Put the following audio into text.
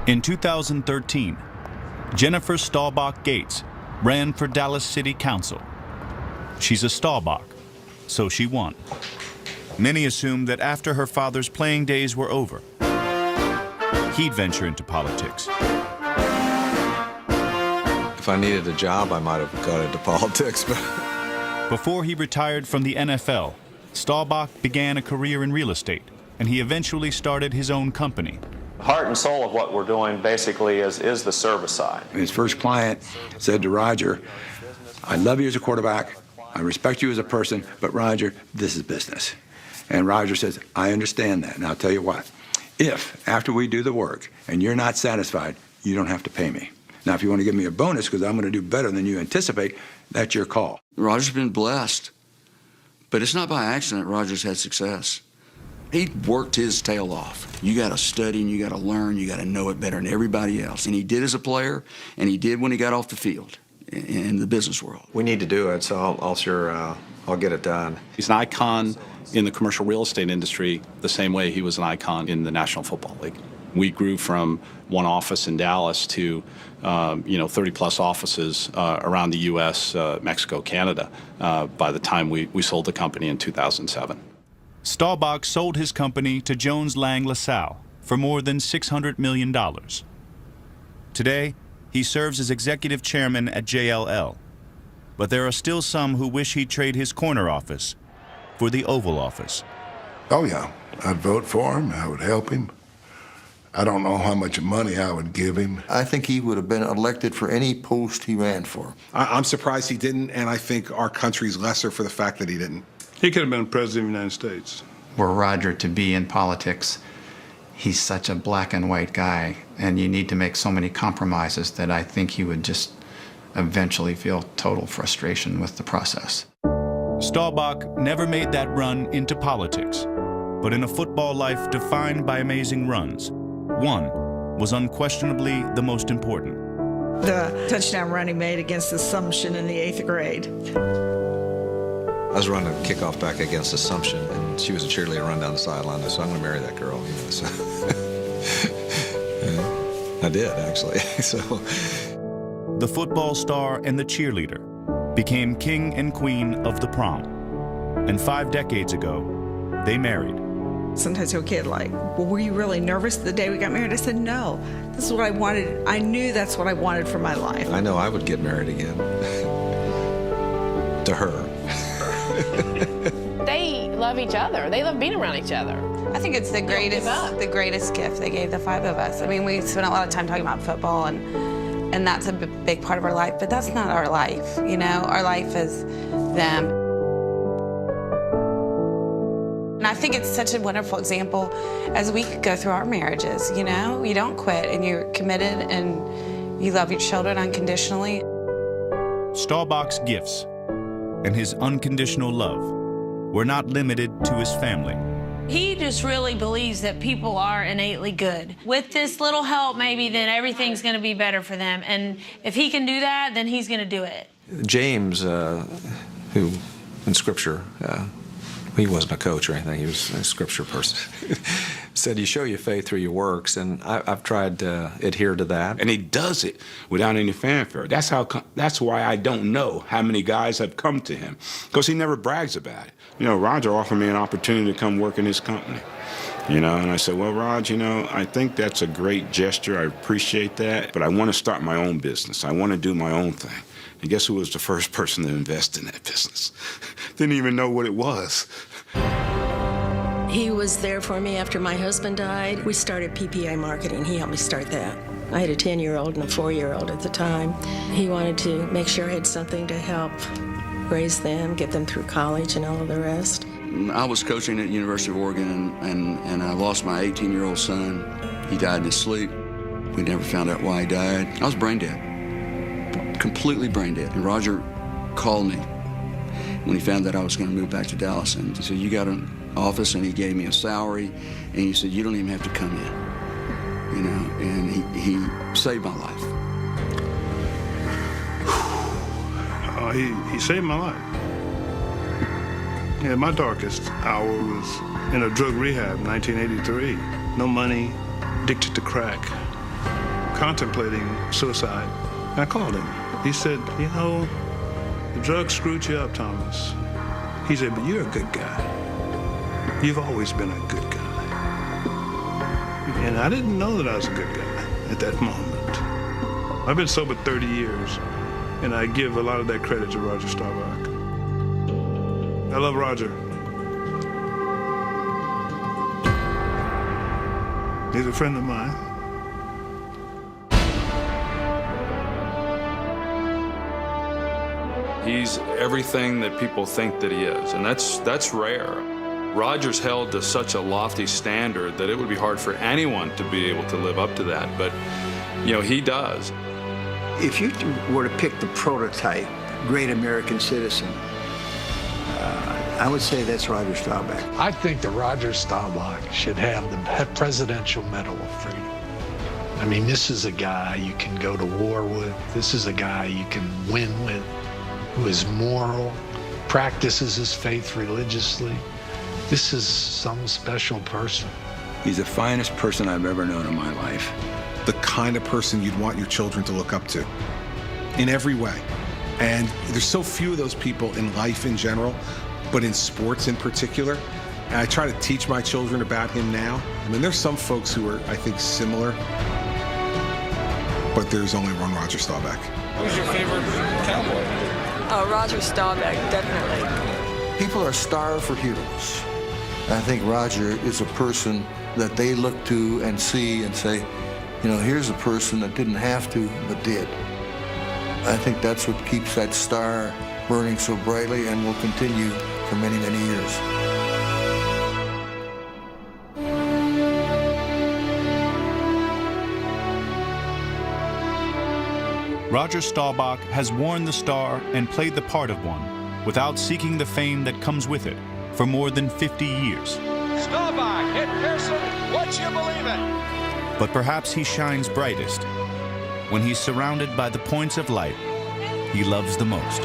In 2013, Jennifer Staubach Gates ran for Dallas City Council. She's a Staubach, so she won. Many assumed that after her father's playing days were over, he'd venture into politics. If I needed a job, I might have got into politics, but... Before he retired from the NFL, Staubach began a career in real estate, and he eventually started his own company. Heart and soul of what we're doing basically is the service side. His first client said to Roger, I love you as a quarterback, I respect you as a person, but Roger, this is business. And Roger says, I understand that. Now I'll tell you what, if after we do the work and you're not satisfied, you don't have to pay me. Now, if you want to give me a bonus because I'm going to do better than you anticipate, that's your call. Roger's been blessed, but it's not by accident Roger's had success. He worked his tail off. You got to study and you got to learn, you got to know it better than everybody else. And he did as a player, and he did when he got off the field in the business world. We need to do it, so I'll get it done. He's an icon in the commercial real estate industry the same way he was an icon in the National Football League. We grew from one office in Dallas to 30-plus offices around the U.S., Mexico, Canada, by the time we sold the company in 2007. Staubach sold his company to Jones Lang LaSalle for more than $600 million. Today, he serves as executive chairman at JLL. But there are still some who wish he'd trade his corner office for the Oval Office. Oh, yeah. I'd vote for him. I would help him. I don't know how much money I would give him. I think he would have been elected for any post he ran for. I'm surprised he didn't, and I think our country's lesser for the fact that he didn't. He could have been president of the United States. Were Roger to be in politics, he's such a black and white guy, and you need to make so many compromises that I think he would just eventually feel total frustration with the process. Staubach never made that run into politics, but in a football life defined by amazing runs, one was unquestionably the most important. The touchdown run he made against Assumption in the 8th grade. I was running a kickoff back against Assumption, and she was a cheerleader run down the sideline, so I'm going to marry that girl. So. I did, actually. So. The football star and the cheerleader became king and queen of the prom. And 5 decades ago, they married. Sometimes he'll get like, well, were you really nervous the day we got married? I said, no, this is what I wanted. I knew that's what I wanted for my life. I know I would get married again. To her. They love each other. They love being around each other. I think it's the greatest gift they gave the 5 of us. I mean, we spent a lot of time talking about football, and that's a big part of our life, but that's not our life, you know? Our life is them. And I think it's such a wonderful example as we go through our marriages, you know? You don't quit, and you're committed, and you love your children unconditionally. Staubach's gifts and his unconditional love were not limited to his family. He just really believes that people are innately good. With this little help, maybe, then everything's going to be better for them. And if he can do that, then he's going to do it. James, who in Scripture, he wasn't a coach or anything, he was a Scripture person, said you show your faith through your works, and I've tried to adhere to that. And he does it without any fanfare. That's why I don't know how many guys have come to him, because he never brags about it. You know, Roger offered me an opportunity to come work in his company, you know, and I said, well, Raj, you know, I think that's a great gesture. I appreciate that, but I want to start my own business. I want to do my own thing. And guess who was the first person to invest in that business? Didn't even know what it was. He was there for me after my husband died. We started PPA Marketing. He helped me start that. I had a 10-year-old and a 4-year-old at the time. He wanted to make sure I had something to help raise them, get them through college and all of the rest. I was coaching at the University of Oregon, and I lost my 18-year-old son. He died in his sleep. We never found out why he died. I was brain dead, completely brain dead. And Roger called me when he found that I was going to move back to Dallas, and he said, you got an office, and he gave me a salary, and he said, you don't even have to come in, you know, and he saved my life. He saved my life. Yeah, my darkest hour was in a drug rehab in 1983. No money, addicted to crack. contemplating suicide. I called him. He said, you know, the drugs screwed you up, Thomas. He said, but you're a good guy. You've always been a good guy. And I didn't know that I was a good guy at that moment. I've been sober 30 years, and I give a lot of that credit to Roger Staubach. I love Roger. He's a friend of mine. He's everything that people think that he is, and that's rare. Roger's held to such a lofty standard that it would be hard for anyone to be able to live up to that, but you know, he does. If you were to pick the prototype great American citizen, I would say that's Roger Staubach. I think that Roger Staubach should have the Presidential Medal of Freedom. I mean, this is a guy you can go to war with. This is a guy you can win with, who is moral, practices his faith religiously. This is some special person. He's the finest person I've ever known in my life. The kind of person you'd want your children to look up to in every way. And there's so few of those people in life in general, but in sports in particular. And I try to teach my children about him now. I mean, there's some folks who are, I think, similar, but there's only one Roger Staubach. Who's your favorite cowboy? Roger Staubach, definitely. People are starved for heroes. I think Roger is a person that they look to and see and say, you know, here's a person that didn't have to, but did. I think that's what keeps that star burning so brightly and will continue for many, many years. Roger Staubach has worn the star and played the part of one without seeking the fame that comes with it for more than 50 years. Staubach hit Pearson, what you believe in? But perhaps he shines brightest when he's surrounded by the points of light he loves the most.